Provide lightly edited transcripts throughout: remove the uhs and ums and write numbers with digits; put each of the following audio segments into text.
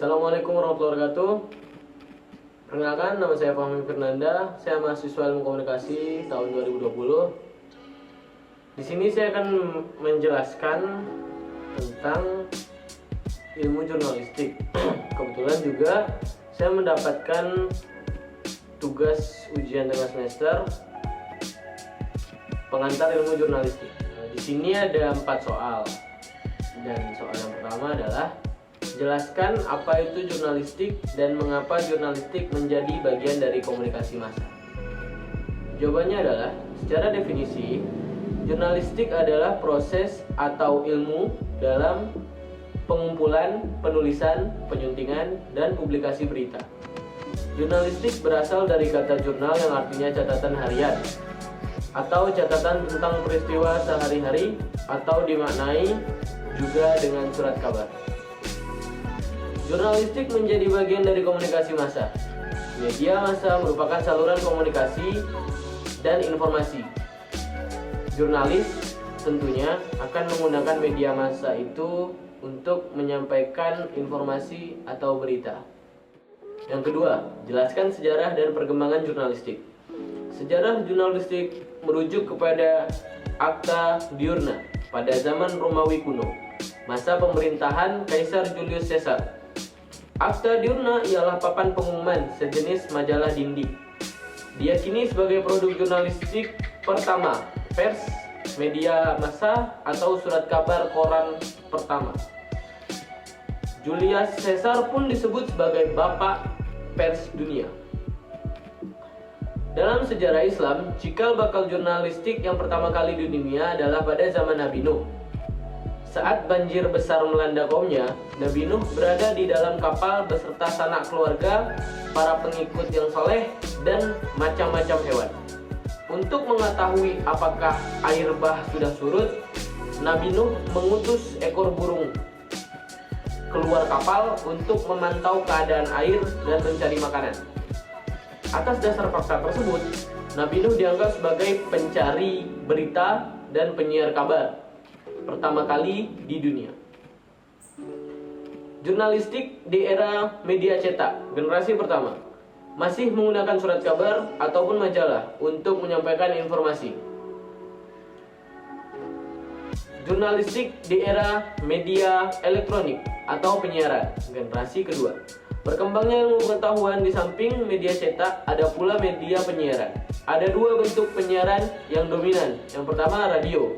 Assalamualaikum warahmatullahi wabarakatuh. Perkenalkan, nama saya Fahmi Fernanda. Saya mahasiswa Ilmu Komunikasi tahun 2020. Di sini saya akan menjelaskan tentang ilmu jurnalistik. Kebetulan juga saya mendapatkan tugas ujian tengah semester pengantar ilmu jurnalistik. Di sini ada 4 soal. Dan soal yang pertama adalah jelaskan apa itu jurnalistik dan mengapa jurnalistik menjadi bagian dari komunikasi massa. Jawabannya adalah, secara definisi, jurnalistik adalah proses atau ilmu dalam pengumpulan, penulisan, penyuntingan, dan publikasi berita. Jurnalistik berasal dari kata jurnal yang artinya catatan harian atau catatan tentang peristiwa sehari-hari, atau dimaknai juga dengan surat kabar. Jurnalistik menjadi bagian dari komunikasi massa. Media massa merupakan saluran komunikasi dan informasi. Jurnalis tentunya akan menggunakan media massa itu untuk menyampaikan informasi atau berita. Yang kedua, jelaskan sejarah dan perkembangan jurnalistik. Sejarah jurnalistik merujuk kepada Akta Diurna pada zaman Romawi kuno, masa pemerintahan Kaisar Julius Caesar. Akta Diurna ialah papan pengumuman sejenis majalah dinding. Diyakini sebagai produk jurnalistik pertama, pers, media massa, atau surat kabar koran pertama. Julius Caesar pun disebut sebagai bapak pers dunia. Dalam sejarah Islam, cikal bakal jurnalistik yang pertama kali di dunia adalah pada zaman Nabi Nuh. Saat banjir besar melanda kaumnya, Nabi Nuh berada di dalam kapal beserta sanak keluarga, para pengikut yang saleh, dan macam-macam hewan. Untuk mengetahui apakah air bah sudah surut, Nabi Nuh mengutus ekor burung keluar kapal untuk memantau keadaan air dan mencari makanan. Atas dasar fakta tersebut, Nabi Nuh dianggap sebagai pencari berita dan penyiar kabar pertama kali di dunia. Jurnalistik di era media cetak, generasi pertama, masih menggunakan surat kabar ataupun majalah untuk menyampaikan informasi. Jurnalistik di era media elektronik atau penyiaran, generasi kedua. Berkembangnya ilmu pengetahuan di samping media cetak, ada pula media penyiaran. Ada 2 bentuk penyiaran yang dominan. Yang pertama, radio,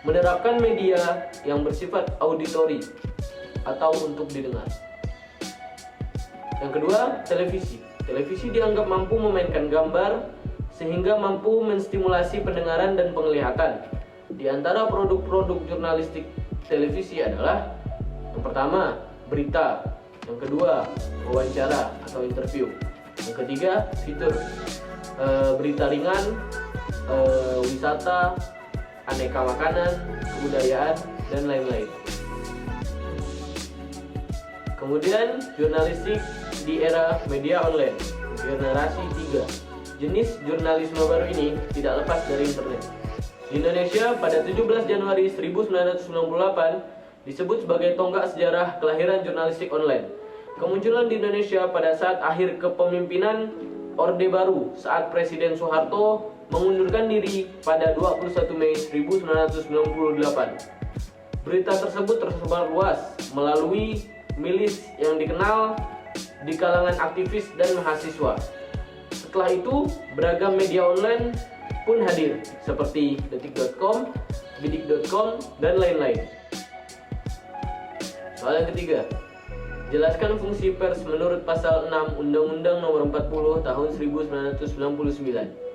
menerapkan media yang bersifat auditori atau untuk didengar. Yang kedua, televisi. Televisi dianggap mampu memainkan gambar sehingga mampu menstimulasi pendengaran dan penglihatan. Di antara produk-produk jurnalistik televisi adalah yang pertama, berita. Yang kedua, wawancara atau interview. Yang ketiga, fitur berita ringan, wisata, aneka makanan, kebudayaan, dan lain-lain. Kemudian, jurnalistik di era media online, generasi 3. Jenis jurnalisme baru ini tidak lepas dari internet. Di Indonesia, pada 17 Januari 1998, disebut sebagai tonggak sejarah kelahiran jurnalistik online. Kemunculan di Indonesia pada saat akhir kepemimpinan Orde Baru saat Presiden Soeharto mengundurkan diri pada 21 Mei 1998. Berita tersebut tersebar luas melalui milis yang dikenal di kalangan aktivis dan mahasiswa. Setelah itu, beragam media online pun hadir seperti detik.com, bidik.com, dan lain-lain. Soal yang ketiga, jelaskan fungsi pers menurut pasal 6 Undang-Undang Nomor 40 Tahun 1999.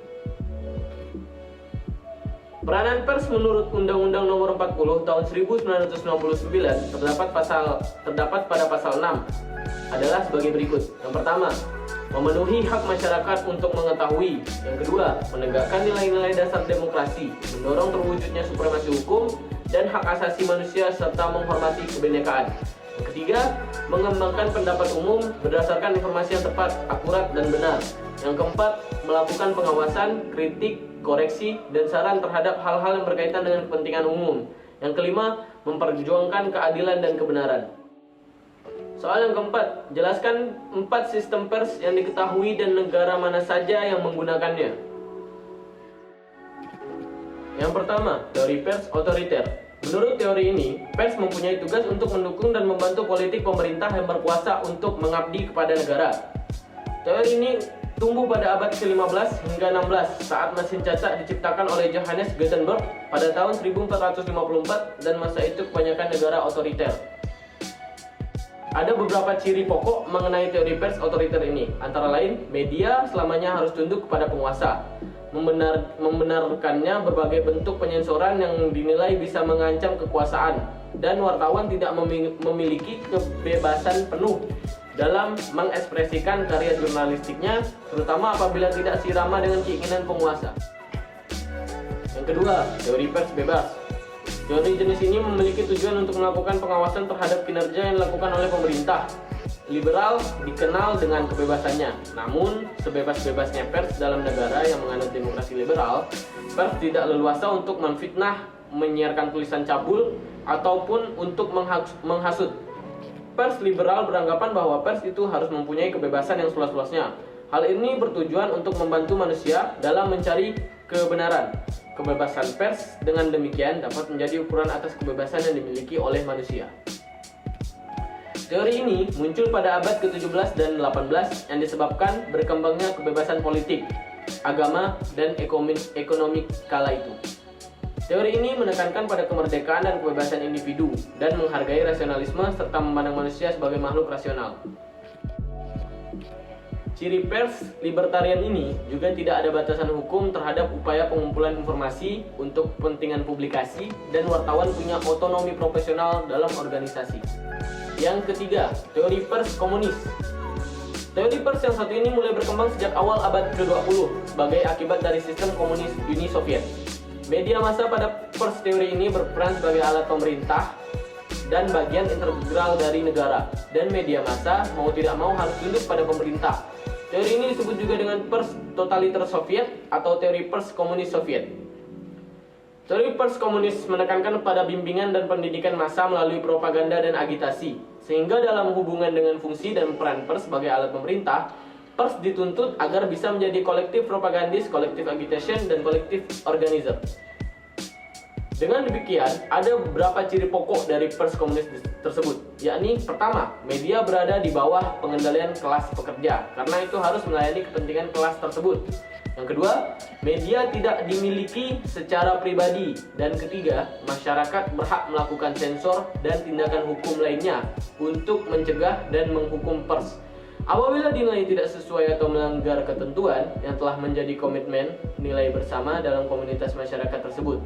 Peranan pers menurut Undang-Undang Nomor 40 Tahun 1999 terdapat pada pasal 6 adalah sebagai berikut. Yang pertama, memenuhi hak masyarakat untuk mengetahui. Yang kedua, menegakkan nilai-nilai dasar demokrasi, mendorong terwujudnya supremasi hukum dan hak asasi manusia serta menghormati kebinekaan. Yang ketiga, mengembangkan pendapat umum berdasarkan informasi yang tepat, akurat, dan benar. Yang keempat, melakukan pengawasan, kritik, koreksi, dan saran terhadap hal-hal yang berkaitan dengan kepentingan umum. Yang kelima, memperjuangkan keadilan dan kebenaran. Soal yang keempat, jelaskan 4 sistem pers yang diketahui dan negara mana saja yang menggunakannya. Yang pertama, teori pers otoriter. Menurut teori ini, pers mempunyai tugas untuk mendukung dan membantu politik pemerintah yang berkuasa untuk mengabdi kepada negara. Teori ini tumbuh pada abad ke-15 hingga 16 saat mesin cetak diciptakan oleh Johannes Gutenberg pada tahun 1454 dan masa itu kebanyakan negara otoriter. Ada beberapa ciri pokok mengenai teori pers otoriter ini, antara lain media selamanya harus tunduk kepada penguasa, membenarkannya berbagai bentuk penyensoran yang dinilai bisa mengancam kekuasaan, dan wartawan tidak memiliki kebebasan penuh dalam mengekspresikan karya jurnalistiknya, terutama apabila tidak seirama dengan keinginan penguasa. Yang kedua, teori pers bebas. Teori jenis ini memiliki tujuan untuk melakukan pengawasan terhadap kinerja yang dilakukan oleh pemerintah. Liberal dikenal dengan kebebasannya, namun sebebas-bebasnya pers dalam negara yang menganut demokrasi liberal, pers tidak leluasa untuk memfitnah, menyiarkan tulisan cabul, ataupun untuk menghasut. Pers liberal beranggapan bahwa pers itu harus mempunyai kebebasan yang seluas-luasnya. Hal ini bertujuan untuk membantu manusia dalam mencari kebenaran. Kebebasan pers dengan demikian dapat menjadi ukuran atas kebebasan yang dimiliki oleh manusia. Teori ini muncul pada abad ke-17 dan 18 yang disebabkan berkembangnya kebebasan politik, agama, dan ekonomi kala itu. Teori ini menekankan pada kemerdekaan dan kebebasan individu dan menghargai rasionalisme serta memandang manusia sebagai makhluk rasional. Ciri pers libertarian ini juga tidak ada batasan hukum terhadap upaya pengumpulan informasi untuk kepentingan publikasi dan wartawan punya otonomi profesional dalam organisasi. Yang ketiga, teori pers komunis. Teori pers yang satu ini mulai berkembang sejak awal abad ke-20 sebagai akibat dari sistem komunis Uni Soviet. Media massa pada pers teori ini berperan sebagai alat pemerintah dan bagian integral dari negara, dan media massa mau tidak mau harus tunduk pada pemerintah. Teori ini disebut juga dengan pers totaliter Soviet atau teori pers komunis Soviet. Teori pers komunis menekankan pada bimbingan dan pendidikan massa melalui propaganda dan agitasi, sehingga dalam hubungan dengan fungsi dan peran pers sebagai alat pemerintah, pers dituntut agar bisa menjadi kolektif propagandis, kolektif agitation, dan kolektif organizer. Dengan demikian, ada beberapa ciri pokok dari pers komunis tersebut, yakni pertama, media berada di bawah pengendalian kelas pekerja, karena itu harus melayani kepentingan kelas tersebut. Yang kedua, media tidak dimiliki secara pribadi. Dan ketiga, masyarakat berhak melakukan sensor dan tindakan hukum lainnya untuk mencegah dan menghukum pers. Apabila dinilai tidak sesuai atau melanggar ketentuan yang telah menjadi komitmen nilai bersama dalam komunitas masyarakat tersebut.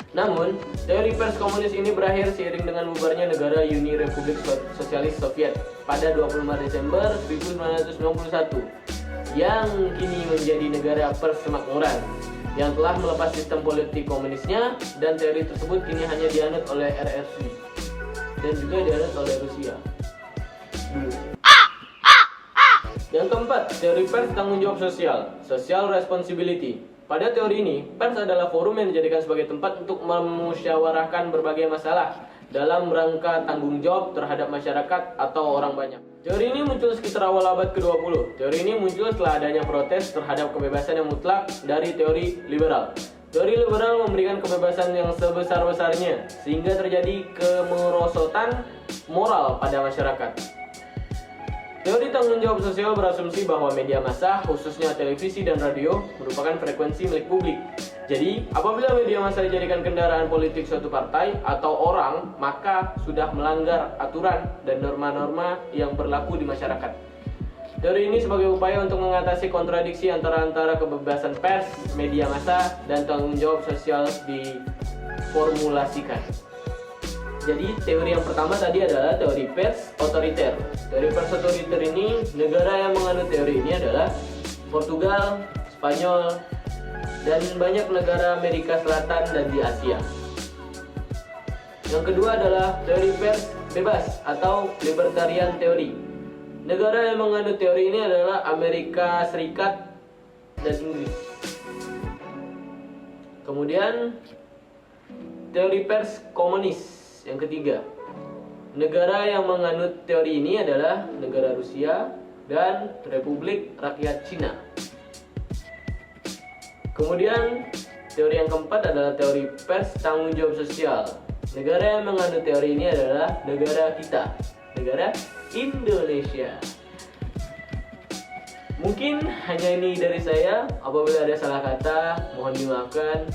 Namun, teori pers komunis ini berakhir seiring dengan bubarnya negara Uni Republik Sosialis Soviet pada 25 Desember 1991 yang kini menjadi negara persemakmuran yang telah melepas sistem politik komunisnya, dan teori tersebut kini hanya dianut oleh RRC dan juga dianut oleh Rusia dulu. Yang keempat, teori pers tanggung jawab sosial, social responsibility. Pada teori ini, pers adalah forum yang dijadikan sebagai tempat untuk memusyawarahkan berbagai masalah dalam rangka tanggung jawab terhadap masyarakat atau orang banyak. Teori ini muncul sekitar awal abad ke-20. Teori ini muncul setelah adanya protes terhadap kebebasan yang mutlak dari teori liberal. Teori liberal memberikan kebebasan yang sebesar-besarnya, sehingga terjadi kemerosotan moral pada masyarakat. Teori tanggung jawab sosial berasumsi bahwa media massa, khususnya televisi dan radio, merupakan frekuensi milik publik. Jadi, apabila media massa dijadikan kendaraan politik suatu partai atau orang, maka sudah melanggar aturan dan norma-norma yang berlaku di masyarakat. Teori ini sebagai upaya untuk mengatasi kontradiksi antara kebebasan pers, media massa, dan tanggung jawab sosial diformulasikan. Jadi teori yang pertama tadi adalah teori pers otoriter. Teori pers otoriter ini, negara yang menganut teori ini adalah Portugal, Spanyol, dan banyak negara Amerika Selatan dan di Asia. Yang kedua adalah teori pers bebas atau libertarian teori. Negara yang menganut teori ini adalah Amerika Serikat dan Inggris. Kemudian teori pers komunis. Yang ketiga, Negara yang menganut teori ini adalah negara Rusia dan Republik Rakyat Cina. Kemudian teori yang keempat adalah teori pers tanggung jawab sosial. Negara yang menganut teori ini adalah negara kita, negara Indonesia. Mungkin hanya ini dari saya. Apabila ada salah kata, mohon dimaafkan.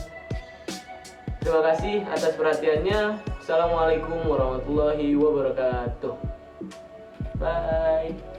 Terima kasih atas perhatiannya. Assalamualaikum warahmatullahi wabarakatuh. Bye.